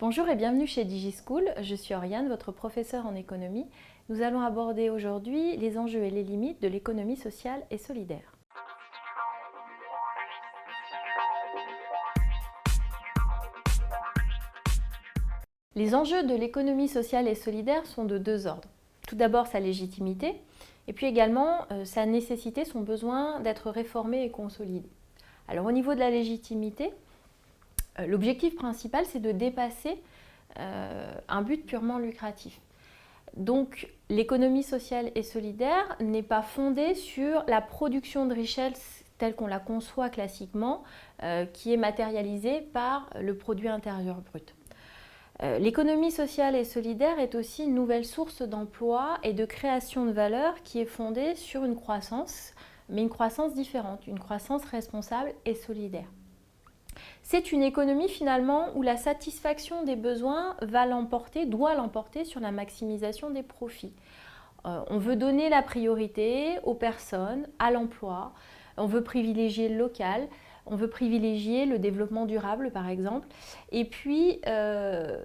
Bonjour et bienvenue chez DigiSchool, je suis Oriane, votre professeure en économie. Nous allons aborder aujourd'hui les enjeux et les limites de l'économie sociale et solidaire. Les enjeux de l'économie sociale et solidaire sont de deux ordres. Tout d'abord sa légitimité, et puis également sa nécessité, son besoin d'être réformé et consolidé. Alors au niveau de la légitimité, l'objectif principal c'est de dépasser un but purement lucratif. Donc l'économie sociale et solidaire n'est pas fondée sur la production de richesse telle qu'on la conçoit classiquement, qui est matérialisée par le produit intérieur brut. L'économie sociale et solidaire est aussi une nouvelle source d'emploi et de création de valeur qui est fondée sur une croissance, mais une croissance différente, une croissance responsable et solidaire. C'est une économie finalement où la satisfaction des besoins doit l'emporter sur la maximisation des profits. On veut donner la priorité aux personnes, à l'emploi, on veut privilégier le local, on veut privilégier le développement durable par exemple, et puis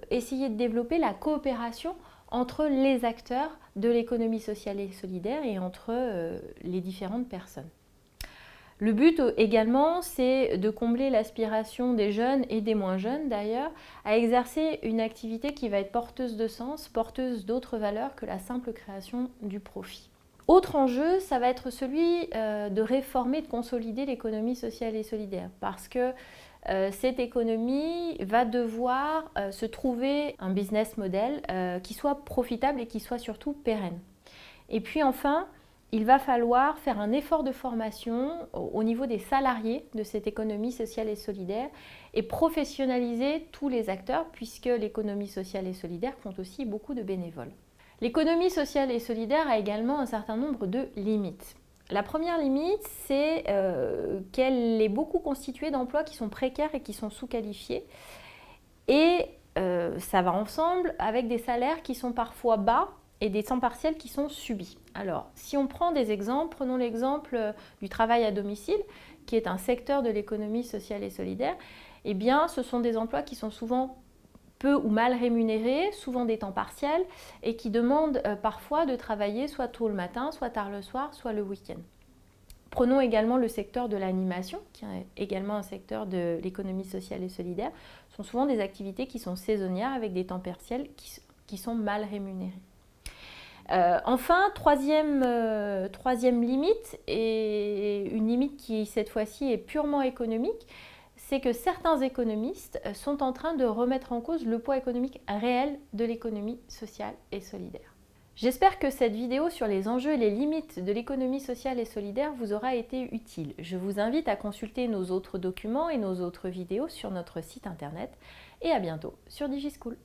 essayer de développer la coopération entre les acteurs de l'économie sociale et solidaire et entre les différentes personnes. Le but également, c'est de combler l'aspiration des jeunes et des moins jeunes d'ailleurs à exercer une activité qui va être porteuse de sens, porteuse d'autres valeurs que la simple création du profit. Autre enjeu, ça va être celui de réformer, de consolider l'économie sociale et solidaire parce que cette économie va devoir se trouver un business model qui soit profitable et qui soit surtout pérenne. Et puis enfin, il va falloir faire un effort de formation au niveau des salariés de cette économie sociale et solidaire et professionnaliser tous les acteurs puisque l'économie sociale et solidaire compte aussi beaucoup de bénévoles. L'économie sociale et solidaire a également un certain nombre de limites. La première limite, c'est qu'elle est beaucoup constituée d'emplois qui sont précaires et qui sont sous-qualifiés. Et ça va ensemble avec des salaires qui sont parfois bas et des temps partiels qui sont subis. Alors, si on prend des exemples, prenons l'exemple du travail à domicile, qui est un secteur de l'économie sociale et solidaire, eh bien, ce sont des emplois qui sont souvent peu ou mal rémunérés, souvent des temps partiels, et qui demandent parfois de travailler soit tôt le matin, soit tard le soir, soit le week-end. Prenons également le secteur de l'animation, qui est également un secteur de l'économie sociale et solidaire. Ce sont souvent des activités qui sont saisonnières avec des temps partiels qui sont mal rémunérés. Enfin, troisième limite, et une limite qui cette fois-ci est purement économique, c'est que certains économistes sont en train de remettre en cause le poids économique réel de l'économie sociale et solidaire. J'espère que cette vidéo sur les enjeux et les limites de l'économie sociale et solidaire vous aura été utile. Je vous invite à consulter nos autres documents et nos autres vidéos sur notre site internet et à bientôt sur DigiSchool.